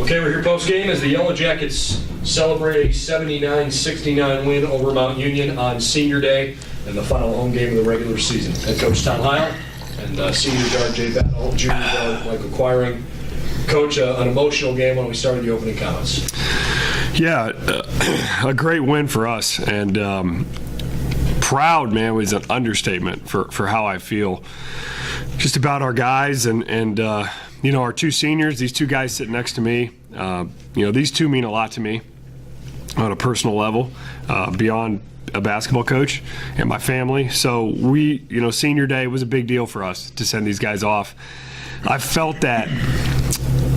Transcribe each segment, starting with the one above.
Okay, we're here post-game as the Yellow Jackets celebrate a 79-69 win over Mount Union on Senior Day and the final home game of the regular season. Head coach Tom Heil and senior guard Jay Battle, junior guard Michael Quiring. Coach, an emotional game when we started the opening comments. Yeah, a great win for us, and proud, man, was an understatement for how I feel just about our guys and our two seniors, these two guys sitting next to me. These two mean a lot to me on a personal level, beyond a basketball coach and my family. So we, Senior Day was a big deal for us to send these guys off. I felt that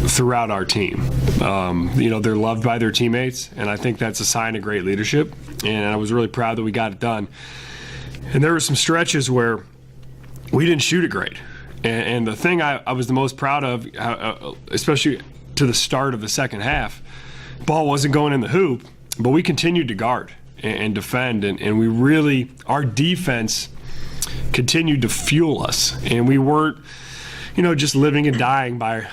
throughout our team. They're loved by their teammates, and I think that's a sign of great leadership. And I was really proud that we got it done. And there were some stretches where we didn't shoot it great. And the thing I was the most proud of, especially to the start of the second half, ball wasn't going in the hoop, but we continued to guard and defend. And we really, our defense continued to fuel us. And we weren't, just living and dying by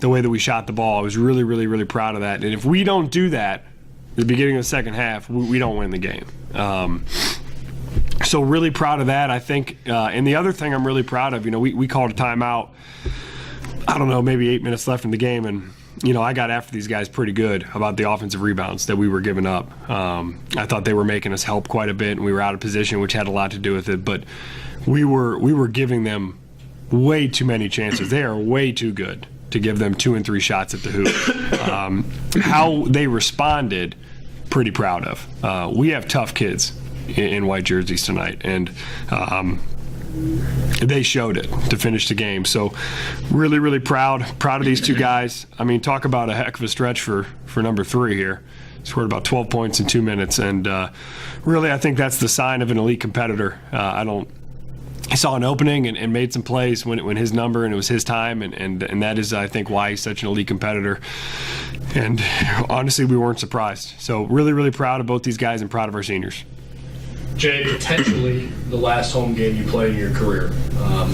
the way that we shot the ball. I was really, really, really proud of that. And if we don't do that at the beginning of the second half, we don't win the game. So really proud of that, I think. And the other thing I'm really proud of, we called a timeout, I don't know, maybe 8 minutes left in the game, and, I got after these guys pretty good about the offensive rebounds that we were giving up. I thought they were making us help quite a bit, and we were out of position, which had a lot to do with it. But we were giving them way too many chances. They are way too good to give them 2 and 3 shots at the hoop. How they responded, pretty proud of. We have tough kids in white jerseys tonight, and they showed it to finish the game. So really, really proud of these two guys. I mean, talk about a heck of a stretch for number 3 here. Scored about 12 points in 2 minutes, and really I think that's the sign of an elite competitor. I saw an opening and made some plays when his number and it was his time, and that is, I think, why he's such an elite competitor. And honestly, we weren't surprised. So really, really proud of both these guys and proud of our seniors. Jay, potentially the last home game you play in your career,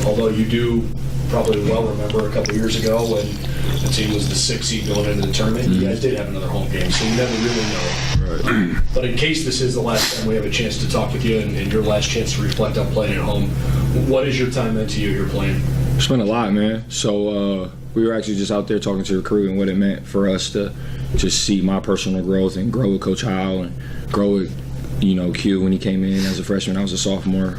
although you do probably well remember a couple years ago when the team was the 6th seed going into the tournament. You guys did have another home game, so you never really know. Right. But in case this is the last time we have a chance to talk with you and your last chance to reflect on playing at home, what is your time meant to you here playing? It's been a lot, man. So we were actually just out there talking to the crew and what it meant for us to just see my personal growth and grow with Coach Heil and grow with Q when he came in as a freshman. I was a sophomore.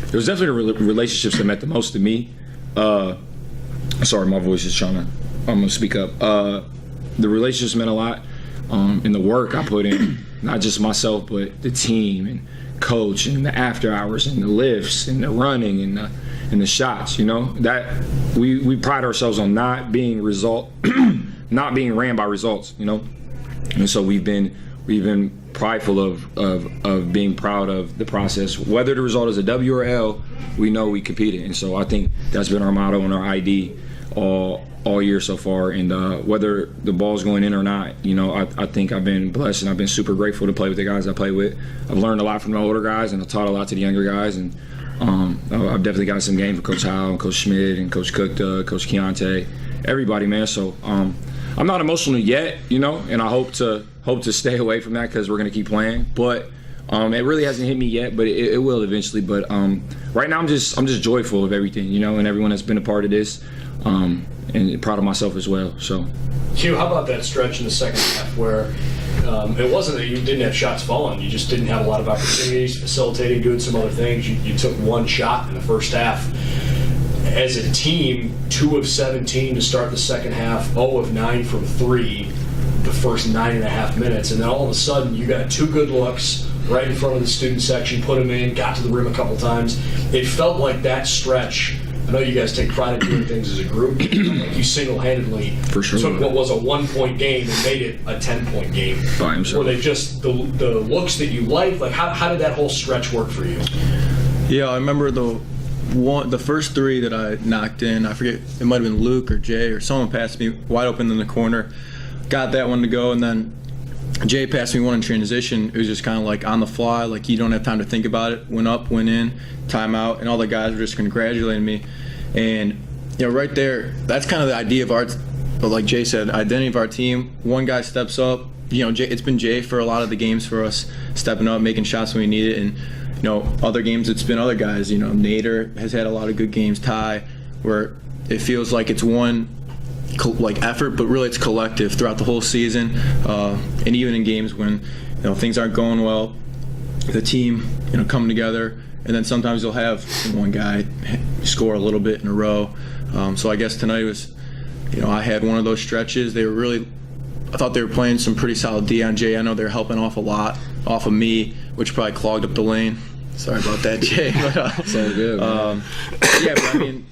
It was definitely the relationships that meant the most to me. Sorry, my voice is I'm going to speak up. The relationships meant a lot. And the work I put in, not just myself, but the team and coach and the after hours and the lifts and the running and the shots, that we pride ourselves on not being ran by results, And so we've been prideful of being proud of the process. Whether the result is a W or L, we know we competed. And so I think that's been our motto and our ID all year so far. And whether the ball's going in or not, I think I've been blessed and I've been super grateful to play with the guys I play with. I've learned a lot from the older guys and I've taught a lot to the younger guys. And I've definitely got some game for Coach Heil and Coach Schmidt and Coach Cook, Coach Keontae, everybody, man. So I'm not emotional yet, and I hope to stay away from that because we're going to keep playing. But it really hasn't hit me yet, but it will eventually. But right now I'm just joyful of everything, and everyone that's been a part of this, and proud of myself as well. So, Q, how about that stretch in the second half where it wasn't that you didn't have shots falling, you just didn't have a lot of opportunities, facilitating, doing some other things. You took one shot in the first half. As a team, 2 of 17 to start the second half, 0 of 9 from 3 the first 9.5 minutes, and then all of a sudden you got 2 good looks right in front of the student section, put them in, got to the rim a couple times. It felt like that stretch. I know you guys take pride in doing things as a group. Like you single-handedly took what was a 1-point game and made it a 10-point game. Were they just the looks that you liked? Like how did that whole stretch work for you? Yeah, I remember the first 3 that I knocked in. I forget, it might have been Luke or Jay or someone passed me wide open in the corner. Got that one to go, and then Jay passed me one in transition. It was just kind of like on the fly, like you don't have time to think about it. Went up, went in, timeout, and all the guys were just congratulating me. And right there, that's kind of the idea of like Jay said, identity of our team. One guy steps up. It's been Jay for a lot of the games for us, stepping up, making shots when we need it. And other games it's been other guys. Nader has had a lot of good games. Ty, where it feels like it's one effort, but really it's collective throughout the whole season. And even in games when things aren't going well, the team come together. And then sometimes you'll have one guy score a little bit in a row. So I guess tonight was, I had one of those stretches. I thought they were playing some pretty solid D on Jay. I know they're helping off a lot off of me, which probably clogged up the lane. Sorry about that, Jay. But, So good. yeah, but I mean,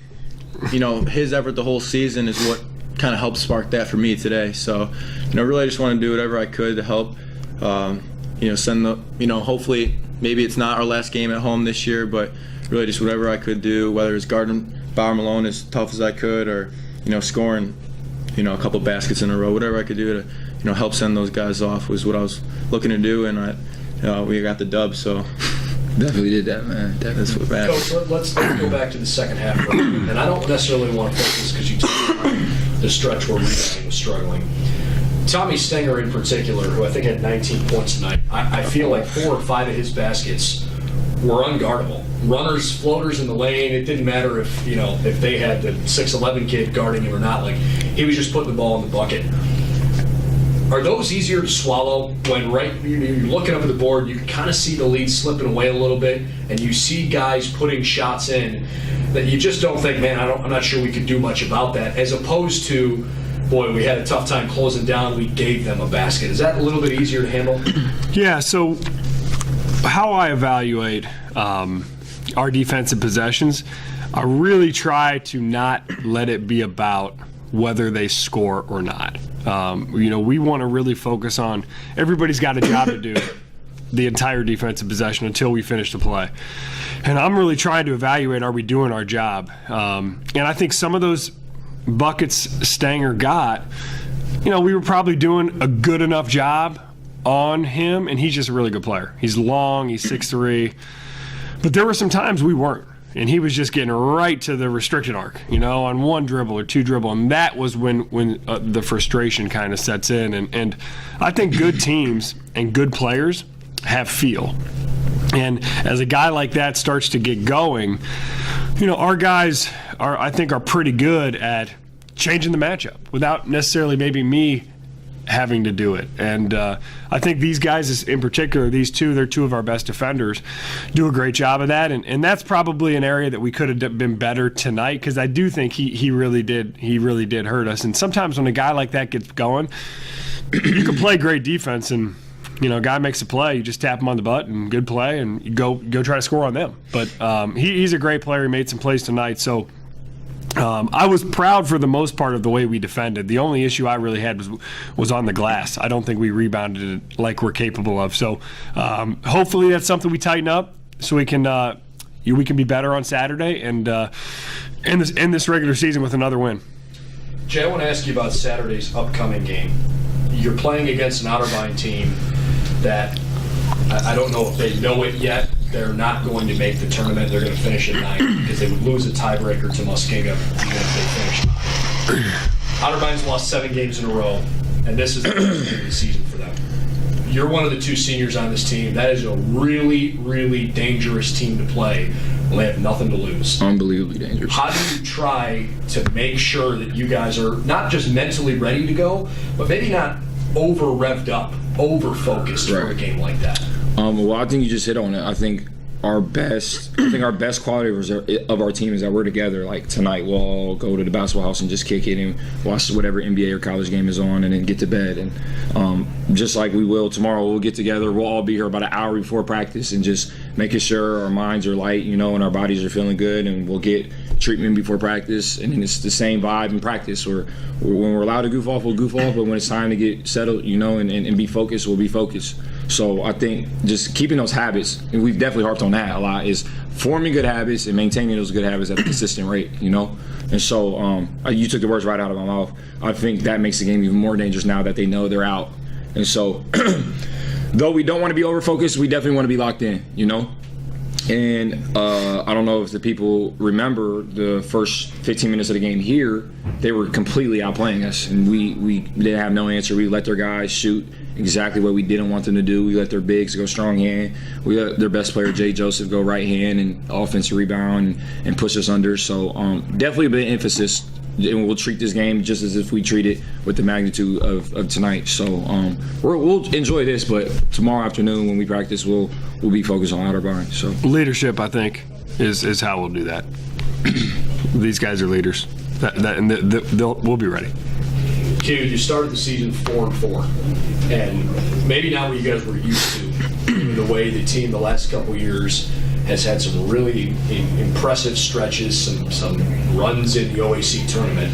his effort the whole season is what kind of helped spark that for me today. So, really I just want to do whatever I could to help, send the, hopefully maybe it's not our last game at home this year, but really just whatever I could do, whether it's guarding Bauer Malone as tough as I could or, scoring, a couple baskets in a row, whatever I could do to, help send those guys off was what I was looking to do, and we got the dub, so. Definitely did that, man. That's what matters. Coach, let's go back to the second half. And I don't necessarily want to focus because you talked about the stretch where rebounding was struggling. Tommy Stenger in particular, who I think had 19 points tonight, I feel like 4 or 5 of his baskets were unguardable. Runners, floaters in the lane, it didn't matter if they had the 6'11" kid guarding him or not. Like, he was just putting the ball in the bucket. Are those easier to swallow when you're looking up at the board, you can kind of see the lead slipping away a little bit, and you see guys putting shots in that you just don't think, man, I'm not sure we could do much about that, as opposed to, boy, we had a tough time closing down, we gave them a basket. Is that a little bit easier to handle? Yeah, so how I evaluate our defensive possessions, I really try to not let it be about whether they score or not. We want to really focus on everybody's got a job to do the entire defensive possession until we finish the play. And I'm really trying to evaluate, are we doing our job? And I think some of those buckets Stanger got, we were probably doing a good enough job on him, and he's just a really good player. He's long, he's 6'3", but there were some times we weren't. And he was just getting right to the restricted arc, on one dribble or two dribble. And that was when the frustration kind of sets in. And I think good teams and good players have feel. And as a guy like that starts to get going, our guys I think are pretty good at changing the matchup without necessarily maybe me having to do it. And I think these guys in particular, they're 2 of our best defenders, do a great job of that. And that's probably an area that we could have been better tonight, because I do think he really did hurt us. And sometimes when a guy like that gets going, you can play great defense and a guy makes a play, you just tap him on the butt and good play, and you go try to score on them. But he's a great player. He made some plays tonight. So I was proud for the most part of the way we defended. The only issue I really had was on the glass. I don't think we rebounded it like we're capable of. So hopefully that's something we tighten up so we can be better on Saturday and end this regular season with another win. Jay, I want to ask you about Saturday's upcoming game. You're playing against an Otterbein team that I don't know if they know it yet. They're not going to make the tournament. They're going to finish at 9 because they would lose a tiebreaker to Muskingum even if they finished 9. Otterbein's lost 7 games in a row, and this is the first game of the season for them. You're one of the 2 seniors on this team. That is a really, really dangerous team to play when they have nothing to lose. Unbelievably dangerous. How do you try to make sure that you guys are not just mentally ready to go, but maybe not over-revved up, over-focused for a game like that? Well, I think you just hit on it. I think our best quality of our team is that we're together. Like tonight, we'll all go to the basketball house and just kick it and watch whatever NBA or college game is on, and then get to bed. And just like we will tomorrow, we'll get together. We'll all be here about an hour before practice and just making sure our minds are light, and our bodies are feeling good. And we'll get treatment before practice, and then it's the same vibe in practice. When we're allowed to goof off, we'll goof off. But when it's time to get settled, and be focused, we'll be focused. So I think just keeping those habits, and we've definitely harped on that a lot, is forming good habits and maintaining those good habits at a consistent rate, And so you took the words right out of my mouth. I think that makes the game even more dangerous now that they know they're out. And so though we don't want to be over-focused, we definitely want to be locked in, And I don't know if the people remember the first 15 minutes of the game here, they were completely outplaying us. And we didn't have no answer. We let their guys shoot exactly what we didn't want them to do. We let their bigs go strong hand. We let their best player, Jay Joseph, go right hand and offensive rebound and push us under. So definitely a bit of emphasis. And we'll treat this game just as if we treat it with the magnitude of tonight. So we'll enjoy this, but tomorrow afternoon when we practice, we'll be focused on Otterbein. So leadership, I think, is how we'll do that. These guys are leaders, we'll be ready. Q, you started the season 4-4, and maybe not what you guys were used to, the way the team the last couple of years has had some really impressive stretches, some runs in the OAC tournament.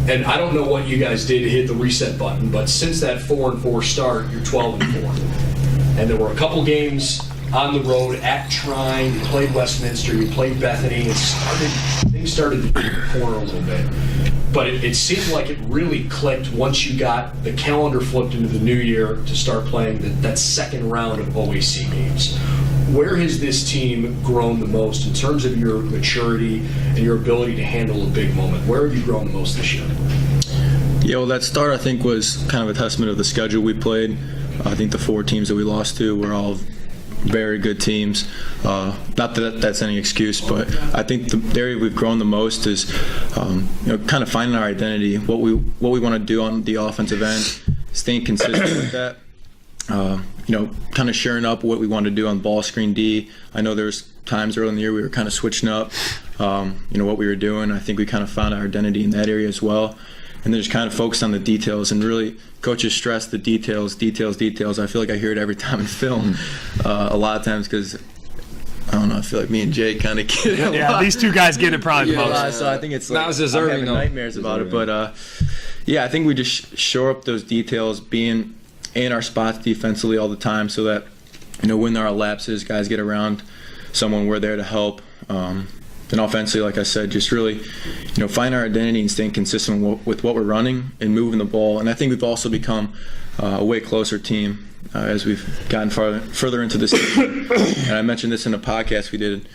And I don't know what you guys did to hit the reset button, but since that 4-4 start, you're 12-4. And there were a couple games on the road at Trine. You played Westminster, you played Bethany, and things started to turn the corner a little bit. But it seemed like it really clicked once you got the calendar flipped into the new year to start playing that second round of OAC games. Where has this team grown the most in terms of your maturity and your ability to handle a big moment? Where have you grown the most this year? Yeah, well, that start I think was kind of a testament of the schedule we played. I think the 4 teams that we lost to were all very good teams. Not that that's any excuse, but I think the area we've grown the most is kind of finding our identity, what we want to do on the offensive end, staying consistent with that. Kind of sharing up what we want to do on ball screen D. I know there's times early in the year we were kind of switching up, what we were doing. I think we kind of found our identity in that area as well. And then just kind of focused on the details, and really coaches stress the details. I feel like I hear it every time in film a lot of times because, I don't know, I feel like me and Jay kind of get it. Yeah, these two guys get it probably the most. So I think it's like That was deserving, I'm having though. nightmares about it. But, I think we just shore up those details, being in our spots defensively all the time so that, when there are lapses, guys get around someone, we're there to help. And offensively, like I said, just really, find our identity and staying consistent with what we're running and moving the ball. And I think we've also become a way closer team as we've gotten further into this season. And I mentioned this in a podcast we did.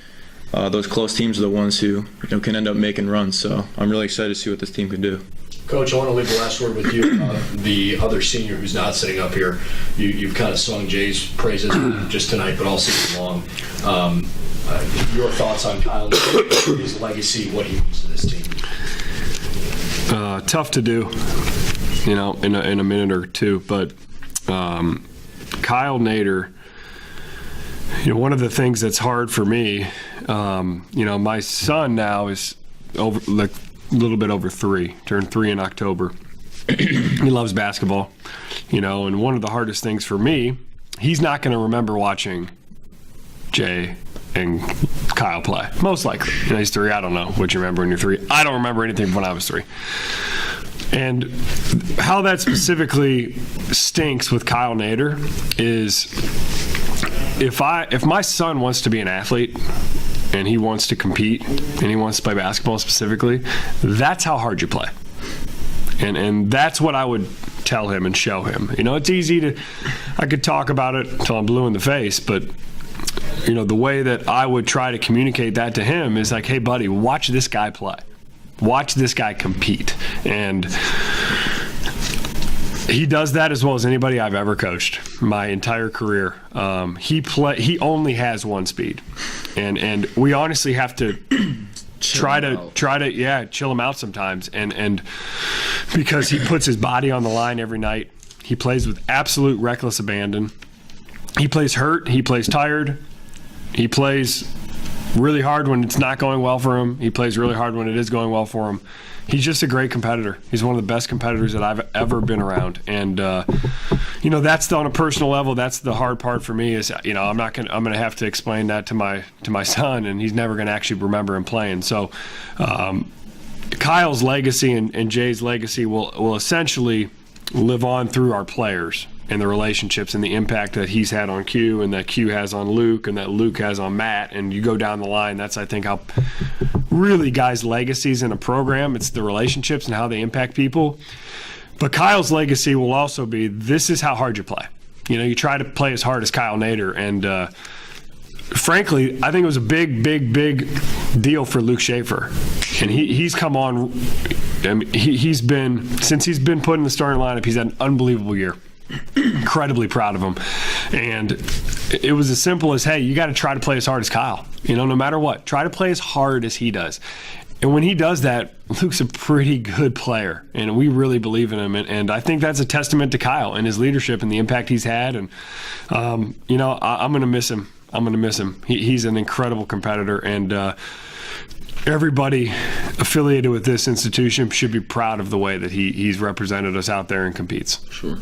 Those close teams are the ones who can end up making runs. So I'm really excited to see what this team can do. Coach, I want to leave the last word with you. The other senior who's not sitting up here, you've kind of sung Jay's praises just tonight, but all season long. Your thoughts on Kyle, his legacy, what he means to this team? Tough to do, in a minute or two. But Kyle Nader, one of the things that's hard for me, my son now is over like a little bit over 3, turned 3 in October. He loves basketball, and one of the hardest things for me, he's not going to remember watching Jay and Kyle play, most likely. He's 3. I don't know what you remember when you're 3. I don't remember anything when I was 3. And how that specifically stinks with Kyle Nader is if my son wants to be an athlete and he wants to compete and he wants to play basketball specifically, that's how hard you play. And that's what I would tell him and show him. It's easy I could talk about it until I'm blue in the face, but the way that I would try to communicate that to him is like, hey, buddy, watch this guy play. Watch this guy compete. And he does that as well as anybody I've ever coached my entire career. He only has one speed. And we honestly have to try to chill him out sometimes. And because he puts his body on the line every night, he plays with absolute reckless abandon. He plays hurt. He plays tired. He plays really hard when it's not going well for him. He plays really hard when it is going well for him. He's just a great competitor. He's one of the best competitors that I've ever been around. And, that's on a personal level. That's the hard part for me is, I'm going to have to explain that to my son, and he's never going to actually remember him playing. So, Kyle's legacy and Jay's legacy will essentially live on through our players and the relationships and the impact that he's had on Q and that Q has on Luke and that Luke has on Matt. And you go down the line, that's, I think, how really guys' legacies in a program, it's the relationships and how they impact people. But Kyle's legacy will also be, this is how hard you play. You try to play as hard as Kyle Nader. And frankly, I think it was a big deal for Luke Schaefer. And he's come on. I mean, since he's been put in the starting lineup, he's had an unbelievable year. Incredibly proud of him. And it was as simple as, hey, you got to try to play as hard as Kyle. No matter what, try to play as hard as he does. And when he does that, Luke's a pretty good player, and we really believe in him. And I think that's a testament to Kyle and his leadership and the impact he's had. And, I'm going to miss him. He's an incredible competitor, and everybody affiliated with this institution should be proud of the way that he's represented us out there and competes. Sure.